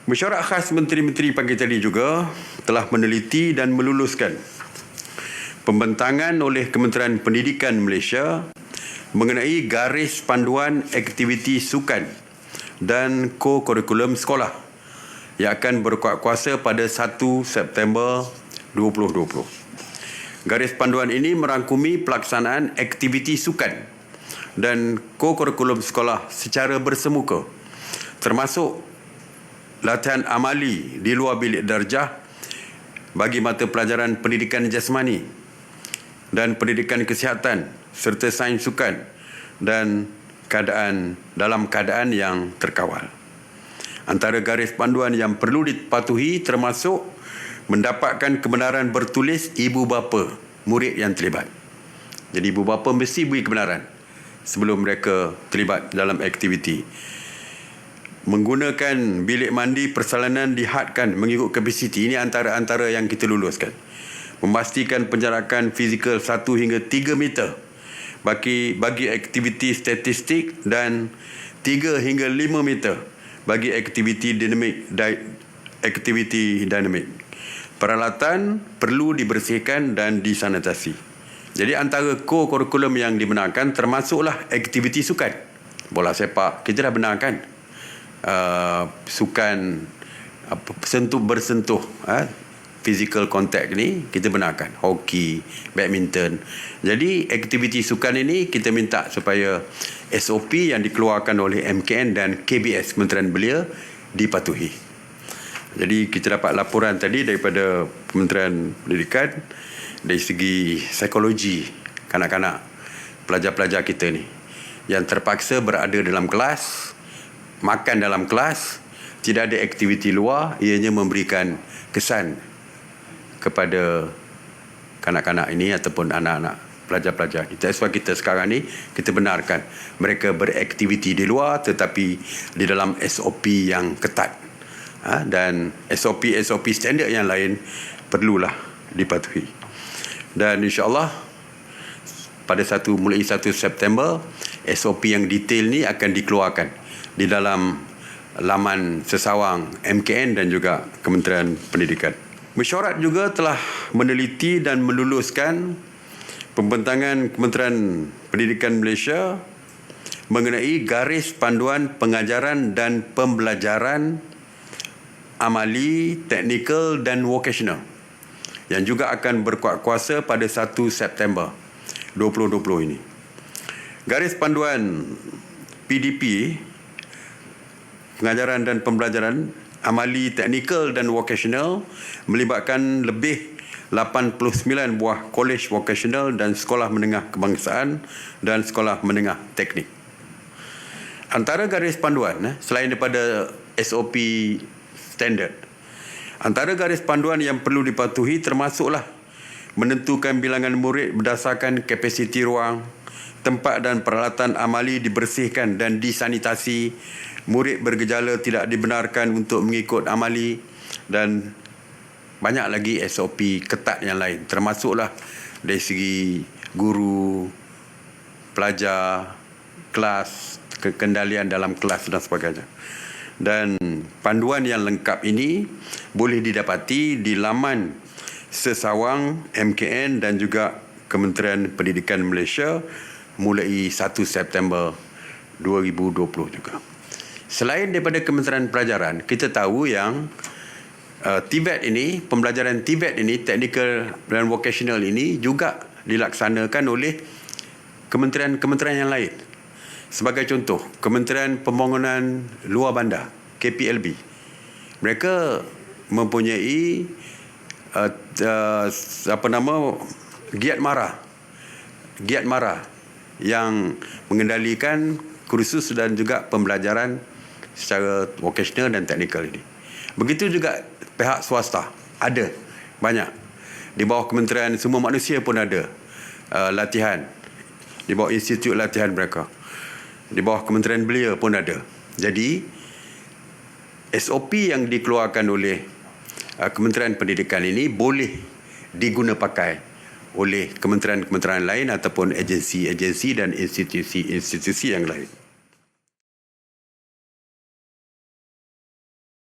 Mesyuarat khas Menteri-Menteri pagi tadi juga telah meneliti dan meluluskan pembentangan oleh Kementerian Pendidikan Malaysia mengenai garis panduan aktiviti sukan dan ko-kurikulum sekolah yang akan berkuat kuasa pada 1 September 2020. Garis panduan ini merangkumi pelaksanaan aktiviti sukan dan ko-kurikulum sekolah secara bersemuka, termasuk latihan amali di luar bilik darjah bagi mata pelajaran pendidikan jasmani dan pendidikan kesihatan serta sains sukan dan dalam keadaan yang terkawal. Antara garis panduan yang perlu dipatuhi termasuk mendapatkan kebenaran bertulis ibu bapa murid yang terlibat. Jadi ibu bapa mesti beri kebenaran sebelum mereka terlibat dalam aktiviti. Menggunakan bilik mandi persalinan dihadkan mengikut kapasiti. Ini antara yang kita luluskan. Memastikan penjarakan fizikal 1 hingga 3 meter bagi aktiviti statistik dan 3 hingga 5 meter bagi aktiviti dinamik. Peralatan perlu dibersihkan dan disanitasi. Jadi antara ko-kurikulum yang dibenarkan termasuklah aktiviti sukan. Bola sepak kita dah benarkan. Sukan bersentuh physical contact ni kita benarkan, hoki, badminton. Jadi aktiviti sukan ini kita minta supaya SOP yang dikeluarkan oleh MKN dan KBS Kementerian Belia dipatuhi. Jadi kita dapat laporan tadi daripada Kementerian Pendidikan dari segi psikologi kanak-kanak, pelajar-pelajar kita ni yang terpaksa berada dalam kelas, makan dalam kelas, tidak ada aktiviti luar, ianya memberikan kesan kepada kanak-kanak ini ataupun anak-anak pelajar-pelajar kita. Sebab kita sekarang ni kita benarkan mereka beraktiviti di luar tetapi di dalam SOP yang ketat, dan SOP standard yang lain perlulah dipatuhi. Dan insya-Allah pada mulai 1 September SOP yang detail ni akan dikeluarkan di dalam laman sesawang MKN dan juga Kementerian Pendidikan. Mesyuarat juga telah meneliti dan meluluskan pembentangan Kementerian Pendidikan Malaysia mengenai garis panduan pengajaran dan pembelajaran amali, teknikal dan vocational yang juga akan berkuat kuasa pada 1 September 2020 ini. Garis panduan PDP pengajaran dan pembelajaran amali, teknikal dan vocational melibatkan lebih 89 buah kolej vocational dan sekolah menengah kebangsaan dan sekolah menengah teknik. Antara garis panduan, selain daripada SOP standard, antara garis panduan yang perlu dipatuhi termasuklah menentukan bilangan murid berdasarkan kapasiti ruang, tempat dan peralatan amali dibersihkan dan disanitasi, murid bergejala tidak dibenarkan untuk mengikut amali dan banyak lagi SOP ketat yang lain, termasuklah dari segi guru, pelajar, kelas, kekendalian dalam kelas dan sebagainya. Dan panduan yang lengkap ini boleh didapati di laman sesawang MKN dan juga Kementerian Pendidikan Malaysia mulai 1 September 2020 juga. Selain daripada Kementerian Pelajaran, kita tahu yang TVET ini, pembelajaran TVET ini, technical dan vocational ini juga dilaksanakan oleh kementerian-kementerian yang lain. Sebagai contoh, Kementerian Pembangunan Luar Bandar, KPLB. Mereka mempunyai Giat Mara yang mengendalikan kursus dan juga pembelajaran secara vocational dan teknikal ini. Begitu juga pihak swasta, ada banyak. Di bawah Kementerian Sumber Manusia pun ada latihan. Di bawah institut latihan mereka. Di bawah Kementerian Belia pun ada. Jadi SOP yang dikeluarkan oleh Kementerian Pendidikan ini boleh diguna pakai oleh kementerian-kementerian lain ataupun agensi-agensi dan institusi-institusi yang lain.